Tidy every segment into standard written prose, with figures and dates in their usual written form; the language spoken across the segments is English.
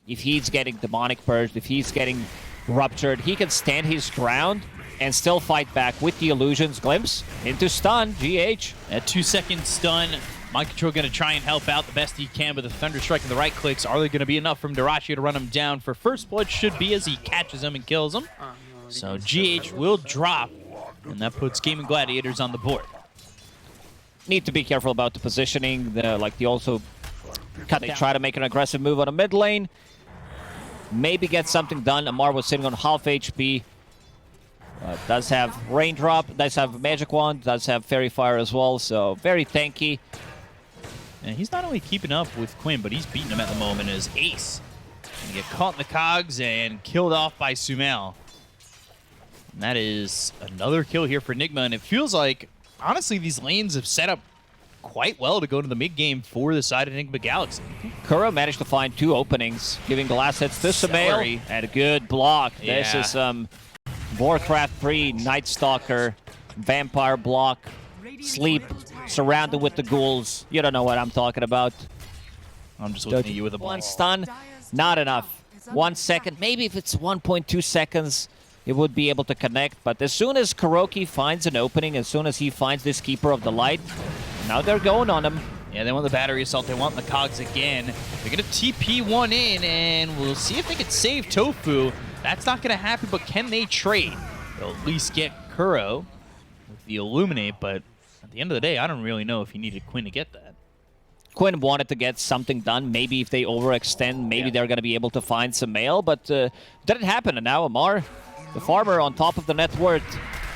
if he's getting demonic purged, if he's getting ruptured, he can stand his ground and still fight back with the illusions. Glimpse into stun, GH. That 2-second stun, Mind Control going to try and help out the best he can with the Thunder Strike and the right clicks. Are they going to be enough from Dyrachyo to run him down for first blood? Should be, as he catches him and kills him. So GH will drop, and that puts Gaimin Gladiators on the board. Need to be careful about the positioning. They also try to make an aggressive move on the mid lane. Maybe get something done. Amar was sitting on half HP. Does have Raindrop, does have Magic Wand, does have Fairy Fire as well, so very tanky. And he's not only keeping up with Quinn, but he's beating him at the moment as Ace. And get caught in the cogs and killed off by Sumail. And that is another kill here for Nigma, and it feels like, honestly, these lanes have set up quite well to go to the mid game for the side of Nigma Galaxy. Kuro managed to find 2 openings, giving glass hits to Sumail, and a good block. Yeah. This is Warcraft 3, Night Stalker, Vampire block, Sleep, surrounded with the ghouls. You don't know what I'm talking about. I'm just looking at you with a ball. One stun, not enough. 1 second, maybe if it's 1.2 seconds, it would be able to connect. But as soon as Kuroki finds an opening, as soon as he finds this Keeper of the Light, now they're going on him. Yeah, they want the battery assault. They want the cogs again. They're going to TP one in, and we'll see if they can save Tofu. That's not going to happen, but can they trade? They'll at least get Kuro with the Illuminate, but at the end of the day, I don't really know if he needed Quinn to get that. Quinn wanted to get something done. Maybe if they overextend, maybe they're going to be able to find some mail, but didn't happen. And now Amar, the farmer, on top of the net worth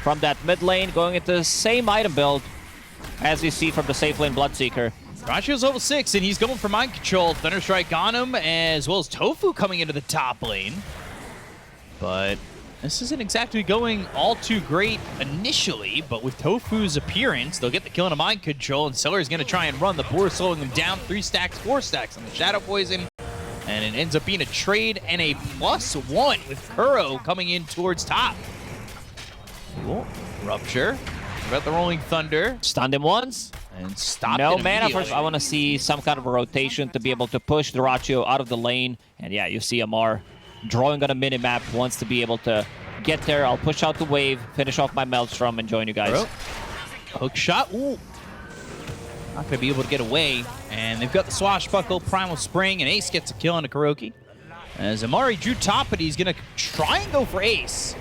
from that mid lane, going into the same item build as you see from the safe lane Bloodseeker. Rachio's level 6, and he's going for Mind Control. Thunder Strike on him, as well as Tofu coming into the top lane. But this isn't exactly going all too great initially, but with Tofu's appearance, they'll get the kill into Mind Control, and Seller's going to try and run. The boar slowing them down, 3 stacks, 4 stacks on the Shadow Poison, and it ends up being a trade and a +1 with Kuro coming in towards top. Cool. Rupture. Got the Rolling Thunder. Stunned him once. And stopped no it mana. immediately. I want to see some kind of a rotation to be able to push Dyrachyo out of the lane. And yeah, you see Amar drawing on a minimap, wants to be able to get there. I'll push out the wave, finish off my Maelstrom, and join you guys. Hook shot. Ooh. Not going to be able to get away. And they've got the Swashbuckle, Primal Spring, and Ace gets a kill on a Kuroki. As Amari drew top, but he's going to try and go for Ace.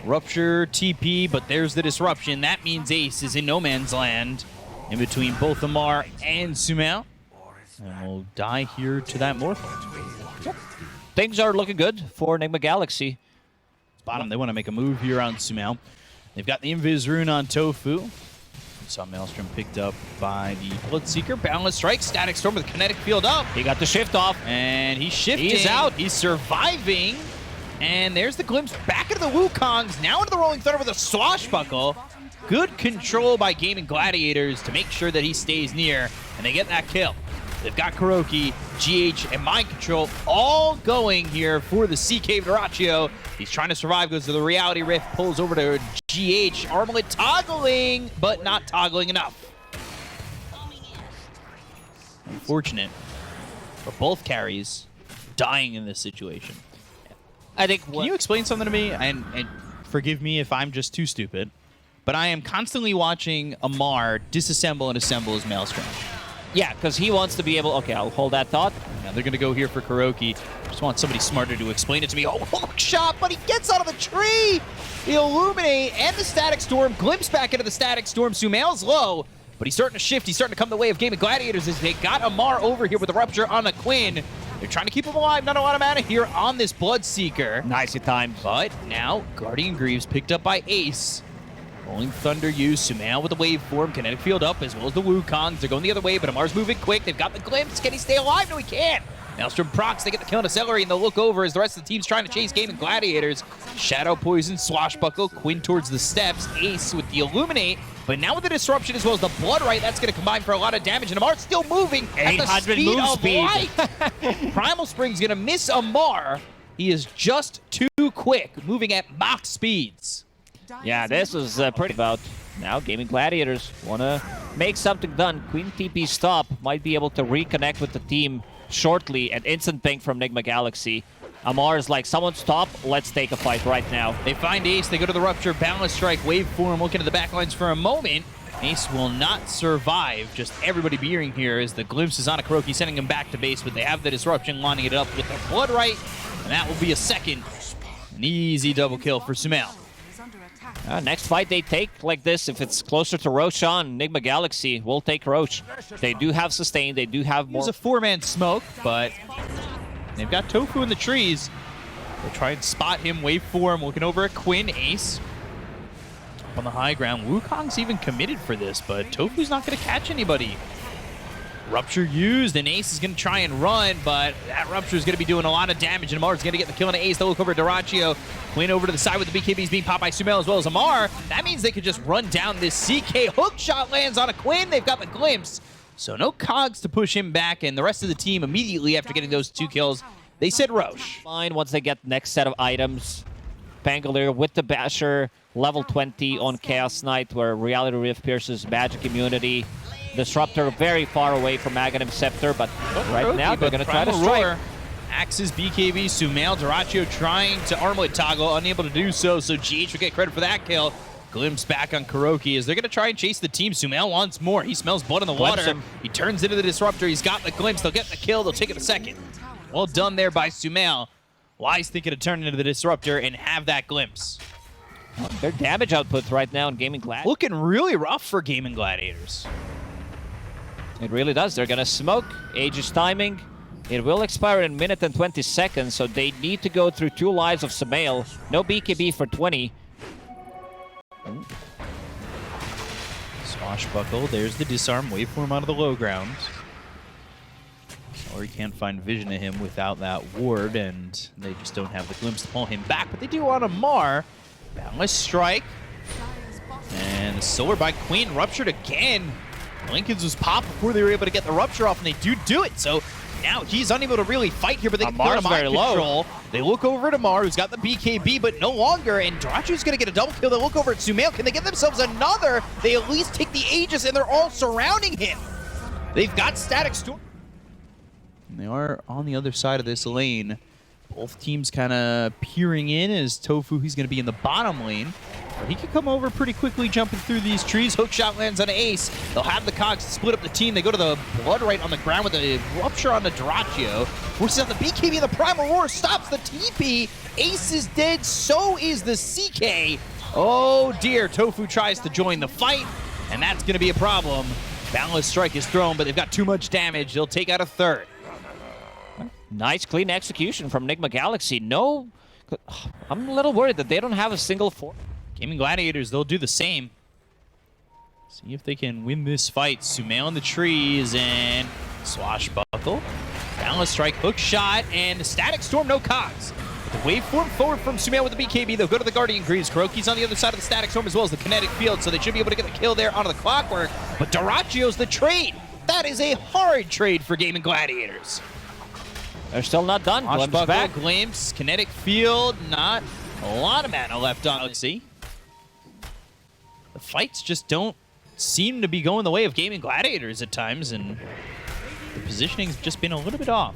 Rupture, TP, but there's the disruption. That means Ace is in no man's land in between both Amar and Sumail. And we'll die here to that Morphle. Yep. Things are looking good for Nigma Galaxy. Bottom, they want to make a move here on Sumail. They've got the Invis Rune on Tofu. We saw Maelstrom picked up by the Bloodseeker. Boundless Strike, Static Storm with Kinetic Field up. He got the shift off. And he's shifting. He's out. He's surviving. And there's the glimpse back into the Wukongs. Now into the Rolling Thunder with a Swashbuckle. Good control by Gaimin Gladiators to make sure that he stays near. And they get that kill. They've got Kuroki, GH, and Mind Control all going here for the CK Dyrachyo. He's trying to survive, goes to the Reality Rift, pulls over to GH. Armlet toggling, but not toggling enough. Unfortunate for both carries dying in this situation. I think. Can you explain something to me? And forgive me if I'm just too stupid, but I am constantly watching Amar disassemble and assemble his Maelstrom. Yeah, because he wants to be able... Okay, I'll hold that thought. Now they're going to go here for Kuroki. Just want somebody smarter to explain it to me. Oh, hook shot, but he gets out of the tree! The Illuminate and the Static Storm. Glimpse back into the Static Storm. Sumail's low, but he's starting to shift. He's starting to come the way of Gaimin Gladiators as they got Amar over here with the Rupture on the Quinn. They're trying to keep him alive. Not a lot of mana here on this Bloodseeker. Nicely timed. But now, Guardian Greaves picked up by Ace. Rolling Thunder used. Sumail with the waveform. Kinetic Field up, as well as the Wukongs. They're going the other way, but Amar's moving quick. They've got the Glimpse. Can he stay alive? No, he can't. Maelstrom procs. They get the kill on Accelerate, and they'll look over as the rest of the team's trying to chase Gaimin Gladiators. Shadow Poison, Swashbuckle, Quinn towards the steps. Ace with the Illuminate. But now with the Disruption as well as the Blood Right, that's going to combine for a lot of damage. And Amar's still moving at the speed of light. Primal Spring's going to miss Amar. He is just too quick, moving at Mach speeds. Yeah, this is pretty about. Now Gaimin Gladiators want to make something done. Queen TP stop might be able to reconnect with the team shortly. An instant ping from Nigma Galaxy. Amar is like, someone stop, let's take a fight right now. They find Ace, they go to the Rupture, Balance Strike, Waveform, looking at the backlines for a moment. Ace will not survive. Just everybody beering here as the glimpse is on a Kuroki, sending him back to base, but they have the Disruption lining it up with the Blood Right, and that will be a second. An easy double kill for Sumail. Next fight they take like this, if it's closer to Roshan, Nigma Galaxy will take Roche. They do have sustain, they do have more. Use a 4-man smoke, but they've got Tofu in the trees. They'll try and spot him, Waveform, looking over at Quinn, Ace. On the high ground, Wukong's even committed for this, but Tofu's not going to catch anybody. Rupture used, and Ace is going to try and run, but that Rupture is going to be doing a lot of damage, and Amar's going to get the kill on Ace. They'll look over at Dyrachyo. Quinn over to the side with the BKBs being popped by Sumail as well as Amar. That means they could just run down this CK. Hook shot lands on a Quinn. They've got the glimpse. So no cogs to push him back, and the rest of the team immediately after getting those 2 kills, they said Roche. Fine once they get next set of items. Pangolier with the Basher, level 20 on Chaos Knight, where Reality Rift pierces magic immunity. Disruptor very far away from Aghanim Scepter, but right now they're going to try to strike. Axes, BKB, Sumail, Dyrachyo trying to armlet toggle, unable to do so, so GH will get credit for that kill. Glimpse back on Kuroki as they're going to try and chase the team. Sumail wants more. He smells blood in the water. He turns into the Disruptor. He's got the glimpse. They'll get the kill. They'll take it a second. Well done there by Sumail. Wise thinking to turn into the Disruptor and have that glimpse. Their damage output right now in Gaimin Gladiators. Looking really rough for Gaimin Gladiators. It really does. They're going to smoke. Aegis timing. It will expire in a minute and 20 seconds, so they need to go through 2 lives of Sumail. No BKB for 20. Swashbuckle. There's the disarm. Waveform out of the low ground. Or he can't find vision of him without that ward, and they just don't have the glimpse to pull him back. But they do on Amar. Boundless Strike. And the Solar by Queen ruptured again. Lincoln's was popped before they were able to get the Rupture off, and they do it. So now he's unable to really fight here, but they can put him on control. They look over at Amar, who's got the BKB, but no longer, and Dyrachyo's going to get a double kill. They look over at Sumail. Can they get themselves another? They at least take the Aegis, and they're all surrounding him. They've got Static Storm. And they are on the other side of this lane. Both teams kind of peering in as Tofu, he's going to be in the bottom lane. But he can come over pretty quickly jumping through these trees. Hookshot lands on Ace. They'll have the cogs to split up the team. They go to the Blood Right on the ground with a Rupture on the Dyrachyo. Forces out the BKB, the Primal Roar stops the TP. Ace is dead, so is the CK. Oh dear, Tofu tries to join the fight, and that's going to be a problem. Boundless Strike is thrown, but they've got too much damage. They'll take out a third. Nice, clean execution from Nigma Galaxy. No, I'm a little worried that they don't have a single four. Gaimin Gladiators, they'll do the same. See if they can win this fight. Sumail in the trees and Swashbuckle. Boundless Strike, hook shot, and the Static Storm, no cogs. The Waveform forward from Sumail with the BKB. They'll go to the Guardian Greaves. Kuroki's on the other side of the Static Storm as well as the Kinetic Field, so they should be able to get the kill there onto the Clockwork. But Dyrachyo's the trade. That is a hard trade for Gaimin Gladiators. They're still not done. Glimpse back. Glimpse, Kinetic Field, not a lot of mana left on. Let's see. The fights just don't seem to be going the way of Gaimin Gladiators at times, and the positioning's just been a little bit off.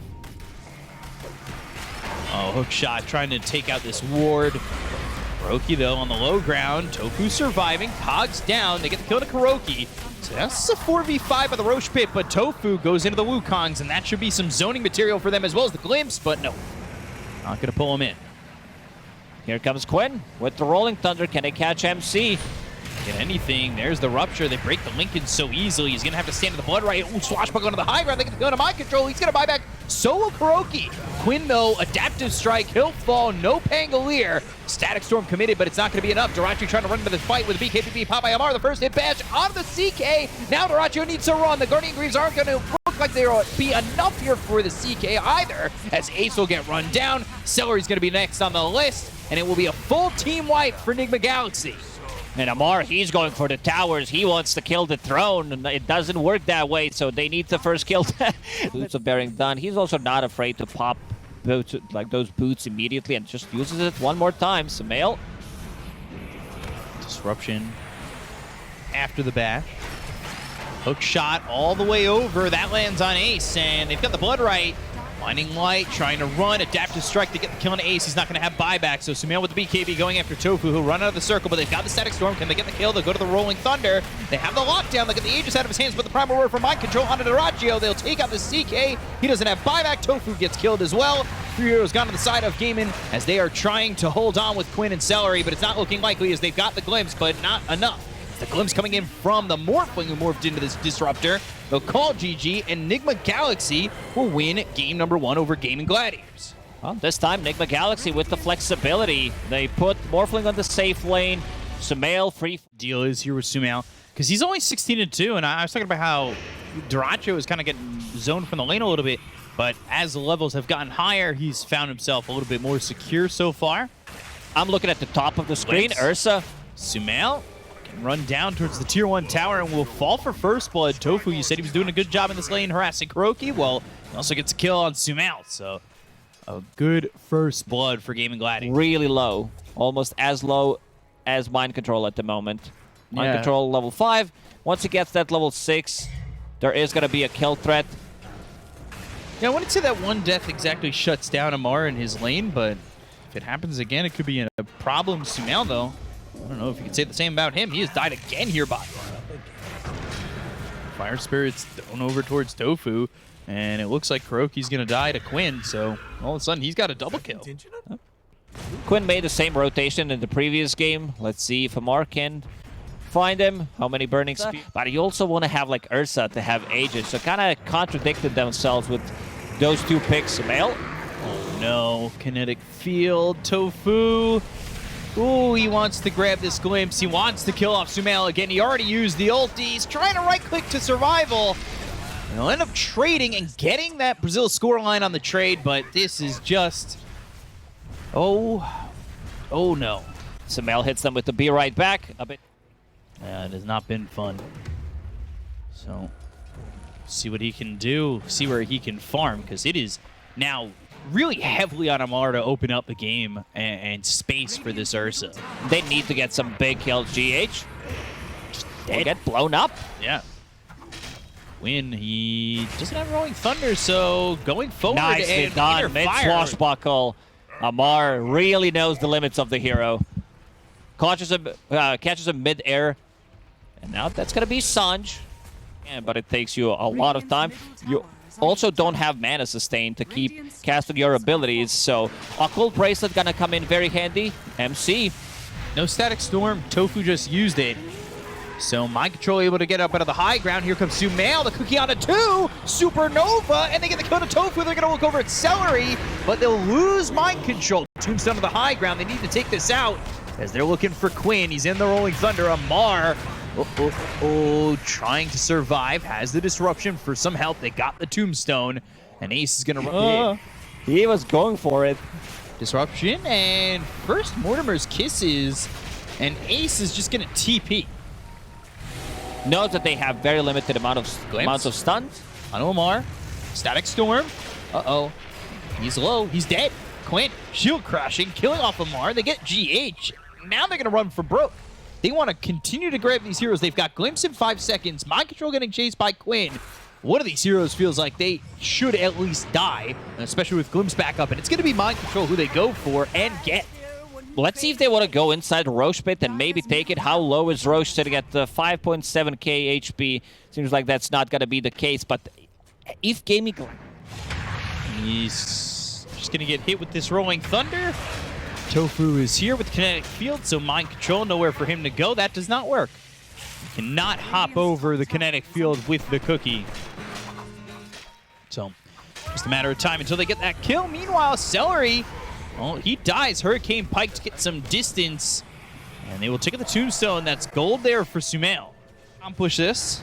Oh, hook shot trying to take out this ward. Kuroki, though, on the low ground. Tofu surviving. Cogs down. They get the kill to Kuroki. So that's a 4v5 of the Roche Pit, but Tofu goes into the Wukongs, and that should be some zoning material for them as well as the Glimpse, but no. Not going to pull him in. Here comes Quinn with the Rolling Thunder. Can they catch MC? Get anything. There's the Rupture. They break the Lincoln so easily. He's going to have to stand to the Blood Right. Ooh, Swashbuckle onto the high ground. They get the gun to mind control. He's going to buy back solo Kuroki. Quinn, though, Adaptive Strike. He'll fall. No Pangolier. Static Storm committed, but it's not going to be enough. Dyrachyo trying to run into the fight with BKB. Pop by Amar. The first hit bash on the CK. Now Dyrachyo needs to run. The Guardian Greaves aren't going to look like there will be enough here for the CK either, as Ace will get run down. Celery's going to be next on the list, and it will be a full team wipe for Nigma Galaxy. And Amar, he's going for the towers. He wants to kill the throne, and it doesn't work that way, so they need to first kill Boots of Bearing done. He's also not afraid to pop boots, like those boots immediately, and just uses it one more time. Sumail. Disruption after the bash. Hook shot all the way over. That lands on Ace, and they've got the Blood Right. Blinding Light, trying to run, Adaptive Strike to get the kill on Ace. He's not going to have buyback, so Sumail with the BKB going after Tofu, who'll run out of the circle, but they've got the Static Storm. Can they get the kill? They'll go to the Rolling Thunder. They have the lockdown. They get the Aegis out of his hands, but the Primal Roar for Mind Control onto Duraccio. They'll take out the CK. He doesn't have buyback. Tofu gets killed as well. 3 heroes gone to the side of Gaimin as they are trying to hold on with Quinn and Celery, but it's not looking likely as they've got the glimpse, but not enough. The glimpse coming in from the Morphling who morphed into this Disruptor. They'll call GG, and Nigma Galaxy will win game number 1 over Gaimin Gladiators. Well, this time, Nigma Galaxy with the flexibility. They put Morphling on the safe lane. Sumail free. Deal is here with Sumail, because he's only 16-2, and I was talking about how Duraccio is kind of getting zoned from the lane a little bit, but as the levels have gotten higher, he's found himself a little bit more secure so far. I'm looking at the top of the screen. Glimpse. Ursa. Sumail can run down towards the tier 1 tower and will fall for first blood. Tofu, you said he was doing a good job in this lane harassing Kuroki. Well, he also gets a kill on Sumail, so a good first blood for Gaimin Gladiators. Really low. Almost as low as Mind Control at the moment. Mind Control level 5. Once he gets that level 6, there is going to be a kill threat. Yeah, I wouldn't say that one death exactly shuts down Amar in his lane, but if it happens again, it could be a problem. Sumail, though, I don't know if you could say the same about him. He has died again here, bot. Fire Spirit's thrown over towards Tofu, and it looks like Kuroki's going to die to Quinn, so all of a sudden he's got a double kill. Quinn made the same rotation in the previous game. Let's see if Amar can find him. How many burning speed? But you also want to have like Ursa to have Aegis, so kind of contradicted themselves with those 2 picks. Sumail. Oh no, Kinetic Field, Tofu. Ooh, he wants to grab this glimpse. He wants to kill off Sumail again. He already used the ulti. He's trying to right-click to survival. And he'll end up trading and getting that Brazil scoreline on the trade, but this is just... Oh no. Sumail hits them with the be right back. A bit. Yeah, it has not been fun. So, see what he can do. See where he can farm, because it is now really heavily on Amar to open up the game and space for this Ursa. They need to get some big kills, GH. Just get blown up. Yeah. Win, he doesn't have Rolling Thunder, so going forward Nicely and done. Mid-swashbuckle. Amar really knows the limits of the hero. Catches him mid-air. And now that's going to be Sanj. Yeah, but it takes you a lot of time. You also don't have mana sustain to keep casting your abilities, so Occult Bracelet gonna come in very handy. MC. No Static Storm. Tofu just used it. So Mind Control able to get up out of the high ground. Here comes Sumail, the cookie on a 2. Supernova, and they get the kill to Tofu. They're gonna look over at Celery, but they'll lose Mind Control. Tombstone to the high ground. They need to take this out as they're looking for Quinn. He's in the Rolling Thunder. Amar. Trying to survive, has the disruption for some help. They got the Tombstone, and Ace is going to run. He was going for it. Disruption, and first Mortimer's Kisses, and Ace is just going to TP. Note that they have very limited amounts of stuns. On Omar, Static Storm. He's low, he's dead. Quinn, shield crashing, killing off Amar. They get GH. Now they're going to run for broke. They want to continue to grab these heroes. They've got Glimpse in 5 seconds. Mind Control getting chased by Quinn. One of these heroes feels like they should at least die, especially with Glimpse back up. And it's going to be Mind Control who they go for and get. Let's see if they want to go inside Roche pit and maybe take it. How low is Roche sitting at the 5.7k HP? Seems like that's not going to be the case. But if Gaimin... He's just going to get hit with this Rolling Thunder. Tofu is here with Kinetic Field, so Mind Control, nowhere for him to go. That does not work. You cannot hop over the Kinetic Field with the cookie. So, just a matter of time until they get that kill. Meanwhile, Celery, well, he dies. Hurricane Pike to get some distance. And they will take the Tombstone. That's gold there for Sumail. Push this.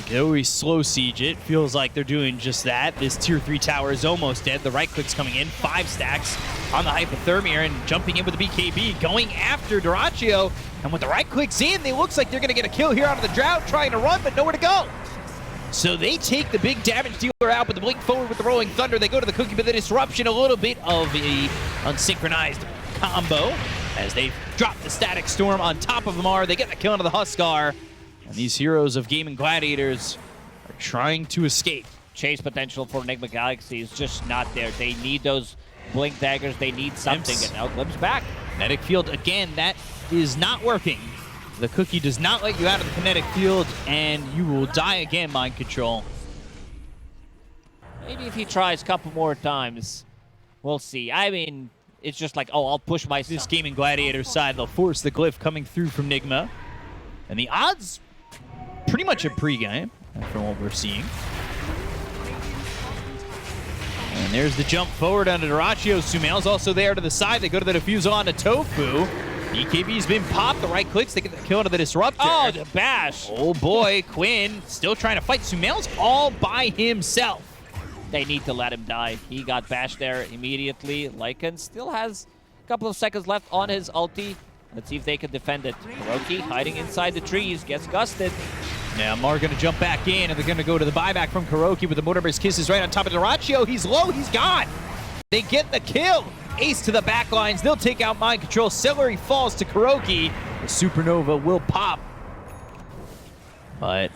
They always slow siege it. Feels like they're doing just that. This tier 3 tower is almost dead. The right click's coming in. 5 stacks on the Hypothermia and jumping in with the BKB, going after Duraccio. And with the right clicks in, it looks like they're going to get a kill here out of the drought, trying to run, but nowhere to go. So they take the big damage dealer out, but the blink forward with the Rolling Thunder. They go to the cookie, but the disruption, a little bit of a unsynchronized combo as they drop the Static Storm on top of Amar. They get the kill into the Huskar. And these heroes of Gaimin Gladiators are trying to escape. chase potential for Nigma Galaxy is just not there. They need those blink daggers. They need something. And now Glimpse back. Kinetic field, again, that is not working. The cookie does not let you out of the kinetic field, and you will die again, Mind Control. Maybe if he tries a couple more times, we'll see. I mean, it's just like, oh, I'll push myself. This Gaimin Gladiators side, they'll force the glyph coming through from Nigma. And the odds, pretty much a pregame, from what we're seeing. And there's the jump forward onto Duraccio. Sumail's also there to the side. They go to the defuse on to Tofu. EKB's been popped. The right clicks. They get the kill onto the Disruptor. Oh, the bash. Oh, boy. Quinn still trying to fight. Sumail's all by himself. They need to let him die. He got bashed there immediately. Lycan still has a couple of seconds left on his ulti. Let's see if they can defend it. Kuroki hiding inside the trees. Gets gusted. Now, Mar going to jump back in, and they're going to go to the buyback from Kuroki with the Motorburst Kisses right on top of Duraccio. He's low. He's gone. They get the kill. Ace to the back lines. They'll take out Mind Control. Celery falls to Kuroki. The Supernova will pop. But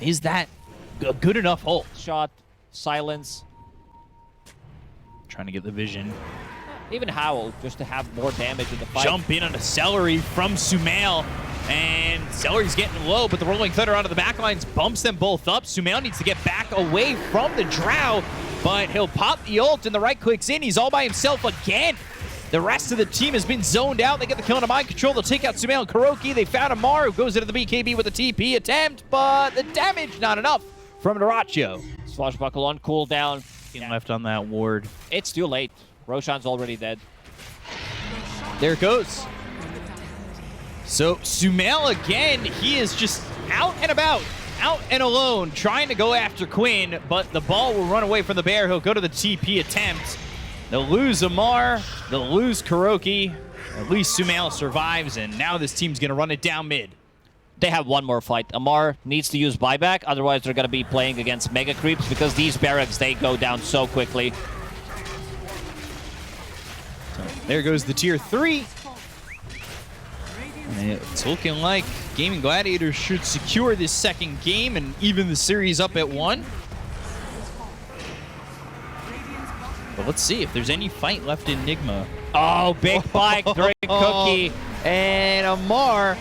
is that a good enough hold? Shot. Silence. Trying to get the vision. Even Howl, just to have more damage in the fight. Jump in on the Celery from Sumail. And Celery's getting low, but the Rolling Thunder onto the backlines bumps them both up. Sumail needs to get back away from the Drow, but he'll pop the ult, and the right clicks in. He's all by himself again. The rest of the team has been zoned out. They get the kill into Mind Control. They'll take out Sumail and Kuroki. They found Amar, who goes into the BKB with a TP attempt, but the damage not enough from Duraccio. Swashbuckle on cooldown. Left on that ward. It's too late. Roshan's already dead. There it goes. So Sumail again, he is just out and about, out and alone, trying to go after Quinn, but the ball will run away from the bear. He'll go to the TP attempt. They'll lose Amar, they'll lose Kuroki. At least Sumail survives, and now this team's gonna run it down mid. They have one more fight. Amar needs to use buyback, otherwise they're gonna be playing against mega creeps because these barracks, they go down so quickly. So there goes the tier 3. It's looking like Gaimin Gladiators should secure this second game and even the series up at 1. But let's see if there's any fight left in Nigma. Oh, big bike during Cookie. And Amar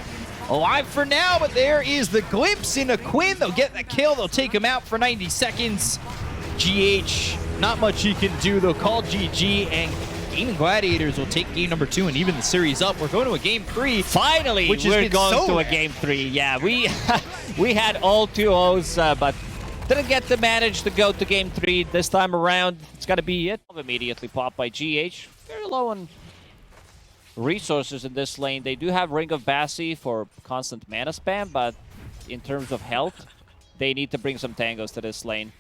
alive for now, but there is the glimpse into Quinn. They'll get the kill. They'll take him out for 90 seconds. GH, not much he can do. They'll call GG, and Gaimin Gladiators will take game number 2 and even the series up. We're going to a game 3. Finally, we're going to a game 3. Yeah, we had all 2-0s, but didn't get to manage to go to game 3 this time around. It's got to be it. Immediately popped by GH. Very low on resources in this lane. They do have Ring of Bassi for constant mana spam, but in terms of health, they need to bring some tangos to this lane.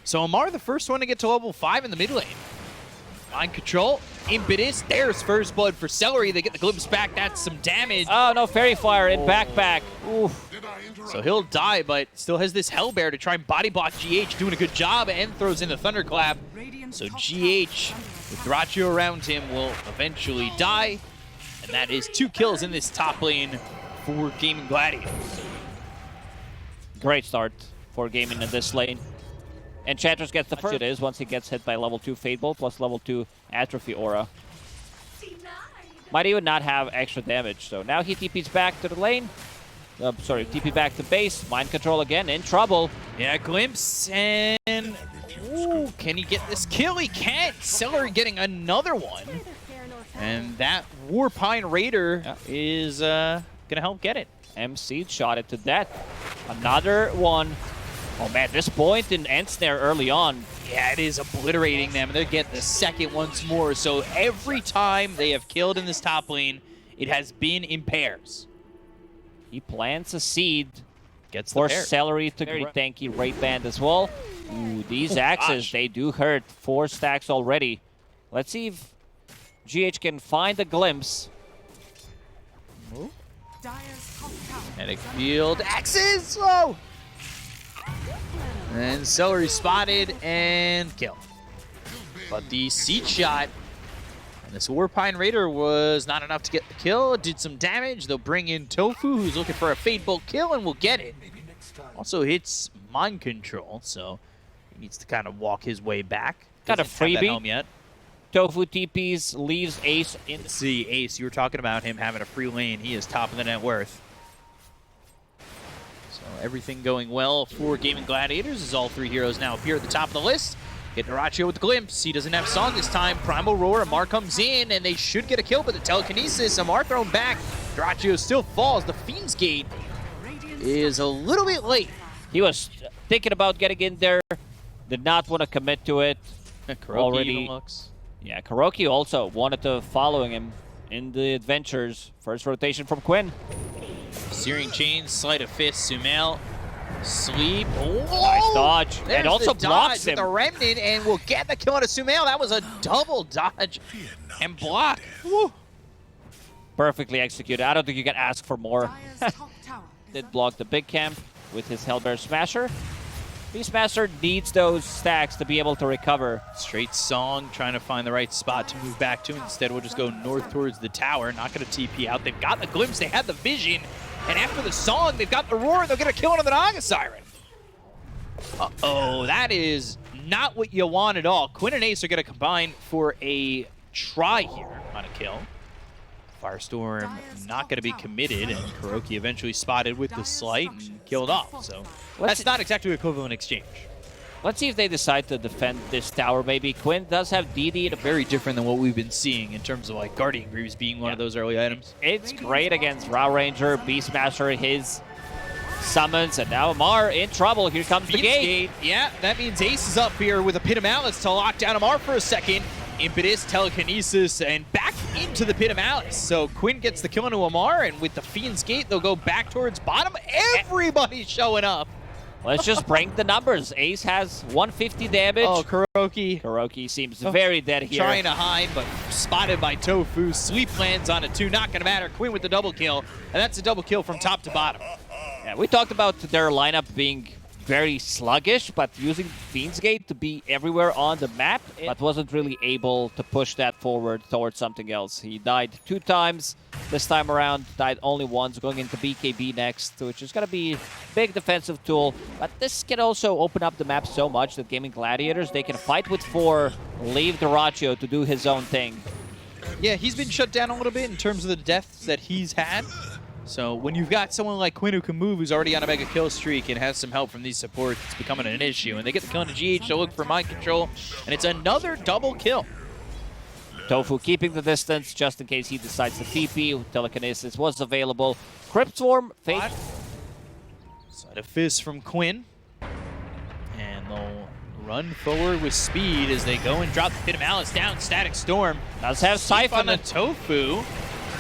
So Amar, the first one to get to level 5 in the mid lane. Mind Control, Impetus, there's first blood for Celery. They get the glimpse back, that's some damage. Oh no, Fairy Fire in backpack. Oof. So he'll die, but still has this Hellbear to try and body block GH, doing a good job, and throws in the Thunderclap. So GH, with Duraccio around him, will eventually die. And that is 2 kills in this top lane for Gaimin Gladiators. Great start for Gaimin in this lane. Enchantress gets the first. It is once he gets hit by level 2 Fatebolt plus level 2 Atrophy Aura. Might even not have extra damage. So now he TP's back to the lane. Sorry, TP back to base. Mind Control again, in trouble. Yeah, glimpse, and ooh, can he get this kill? He can't. Celery getting another one. And that Warpine Raider is gonna help get it. MC shot it to death. Another one. Oh man, this point in Ensnare early on. Yeah, it is obliterating them. They'll get the second once more. So every time they have killed in this top lane, it has been in pairs. He plants a seed. Gets for the pair. Celery to very tanky Wraith Band as well. Ooh, these axes, they do hurt. 4 stacks already. Let's see if GH can find a glimpse. Ooh. Kinetic field, axes! Whoa! And Celery spotted and killed. But the seed shot and this Warpine Raider was not enough to get the kill. It did some damage. They'll bring in Tofu, who's looking for a Fatebolt kill, and will get it. Also hits mind control, so he needs to kind of walk his way back. Got a Doesn't have that freebie. helm yet. Tofu TPs, leaves Ace in. See, Ace, you were talking about him having a free lane. He is top of the net worth. So everything going well for Gaimin Gladiators as all three heroes now appear at the top of the list. Get Narachio with the glimpse. He doesn't have Song this time. Primal Roar. Amar comes in, and they should get a kill, but the telekinesis. Amar thrown back. Narachio still falls. The Fiend's Gate is a little bit late. He was thinking about getting in there. Did not want to commit to it. Already looks. Yeah, Kuroki also wanted to follow him in the adventures. First rotation from Quinn. Searing Chains, Sleight of Fist, Sumail. Sleep. Oh, Nice dodge. There's And also the blocks dodge him. with the Remnant, and we'll get the kill on a Sumail. That was a double dodge and block. Woo. Perfectly executed. I don't think you can ask for more. Did block the big camp with his Hellbear Smasher. Beastmaster needs those stacks to be able to recover. Straight Song, trying to find the right spot to move back to. Instead, we'll just go north towards the tower. Not going to TP out. They've got the glimpse. They had the vision. And after the Song, they've got the roar. They'll get a kill on the Naga Siren. Uh-oh, that is not what you want at all. Quinn and Ace are going to combine for a try here on a kill. Firestorm not going to be committed, and Kuroki eventually spotted with the slight and killed off. So that's not exactly equivalent exchange. Let's see if they decide to defend this tower. Maybe Quinn does have DD. Very different than what we've been seeing in terms of like Guardian Greaves being one of those early items. It's great against Raw Ranger, Beastmaster, his summons, and now Amar in trouble. Here comes the gate. Yeah, that means Ace is up here with a Pit of Malice to lock down Amar for a second. Impetus, Telekinesis, and back into the Pit of Malice. So Quinn gets the kill into Amar, and with the Fiend's Gate, they'll go back towards bottom. Everybody's showing up. Let's just bring the numbers. Ace has 150 damage. Oh, Kuroki. Kuroki seems very dead here. Trying to hide, but spotted by Tofu. Sleep lands on a 2, not going to matter. Quinn with the double kill, and that's a double kill from top to bottom. Yeah, we talked about their lineup being very sluggish, but using Fiend's Gate to be everywhere on the map, but wasn't really able to push that forward towards something else. He died 2 times this time around, died only once, going into BKB next, which is going to be a big defensive tool. But this can also open up the map so much that Gaimin Gladiators, they can fight with 4, leave Narachio to do his own thing. Yeah, he's been shut down a little bit in terms of the deaths that he's had. So when you've got someone like Quinn who can move, who's already on a mega kill streak and has some help from these supports, it's becoming an issue. And they get the kill into GH to look for mind control, and it's another double kill. Tofu keeping the distance just in case he decides to TP. Telekinesis was available. Crypt Swarm, Fate. Sleight of Fist from Quinn. And they'll run forward with speed as they go and drop the Pit of Malice down. Static Storm. Does have Siphon Siphon on the Tofu.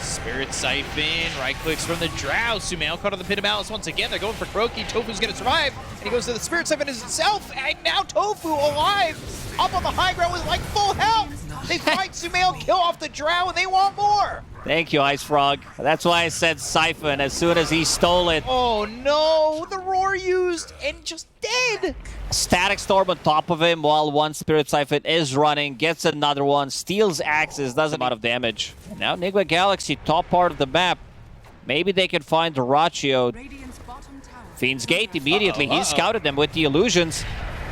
Spirit Siphon, right clicks from the Drow. Sumail caught on the Pit of Malice once again. They're going for Kuroki. Tofu's going to survive. And he goes to the Spirit Siphon himself. And now Tofu alive. Up on the high ground with like full health. They find Sumail, kill off the Drow, and they want more. Thank you, Ice Frog. That's why I said Siphon as soon as he stole it. Oh no, the Roar used and just dead. Static Storm on top of him while one Spirit Siphon is running, gets another one, steals axes, does a lot of damage. Now Nigma Galaxy, top part of the map. Maybe they can find Narachio. Fiend's Gate immediately. He scouted them with the illusions.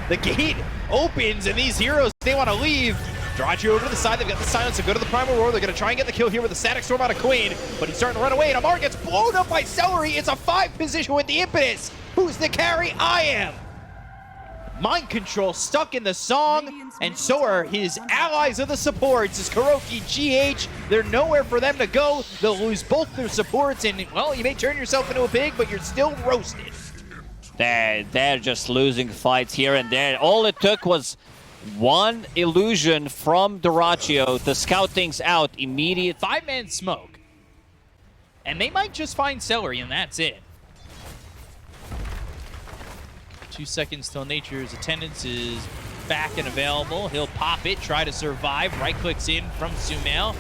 The gate opens and these heroes, they want to leave. Narachio over to the side, they've got the silence to go to the Primal Roar. They're going to try and get the kill here with the Static Storm out of Queen, but he's starting to run away and Amar gets blown up by Celery. It's a 5 position with the Impetus. Who's the carry? I am. Mind control stuck in the Song, and so are his allies of the supports. Is Kuroki, GH, they're nowhere for them to go. They'll lose both their supports, and, well, you may turn yourself into a pig, but you're still roasted. They're just losing fights here and there. All it took was one illusion from Narachio to scout things out immediate. 5-man smoke. And they might just find Celery, and that's it. 2 seconds till Nature's attendance is back and available. He'll pop it, try to survive. Right clicks in from Sumail.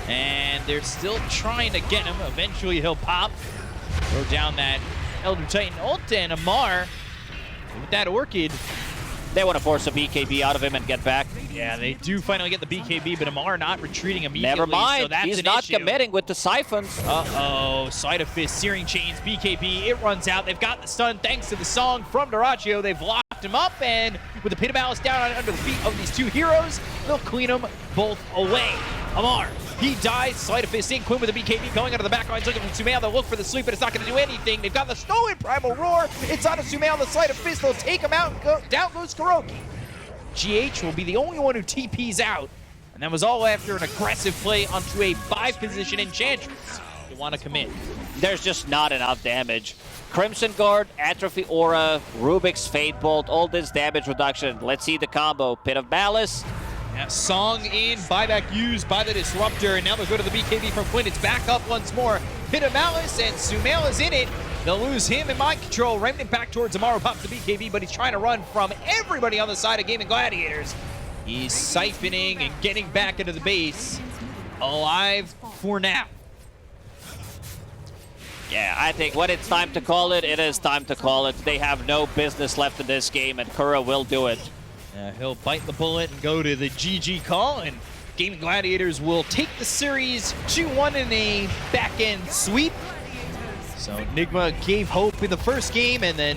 And they're still trying to get him. Eventually he'll pop. Throw down that Elder Titan ult, and Amar with that Orchid They want to force a BKB out of him and get back. Yeah, they do finally get the BKB, but Amar not retreating immediately. Never mind. So that's He's an not issue. committing with the siphons. Uh-oh. Sleight of Fist, Searing Chains, BKB. It runs out. They've got the stun thanks to the song from Dyrachyo. They've locked him up, and with the Pit of Malice down under the feet of these two heroes, they'll clean them both away. Amar, he dies. Sleight of Fist in. Quinn with the BKB going out of the back lines, looking for Sumail. They'll look for the sleep, but it's not going to do anything. They've got the stolen Primal Roar. It's on a Sumail. The Sleight of Fist. They'll take him out, and down goes Kuroki. GH will be the only one who TPs out, and that was all after an aggressive play onto a 5-position Enchantress. You want to commit. There's just not enough damage. Crimson Guard, Atrophy Aura, Rubik's Fate Bolt, all this damage reduction. Let's see the combo. Pit of Malice. Yeah, Song in, buyback used by the Disruptor, and now they'll go to the BKB from Quinn. It's back up once more. Pit of Malice, and Sumail is in it. They'll lose him in mind control. Remnant back towards Amaru, pops the BKB, but he's trying to run from everybody on the side of Gaimin Gladiators. He's siphoning and getting back into the base. Alive for now. Yeah, I think when it's time to call it, it is time to call it. They have no business left in this game, and Kura will do it. He'll bite the bullet and go to the GG call, and Gaimin Gladiators will take the series 2-1 in a back-end sweep. So Nigma gave hope in the first game, and then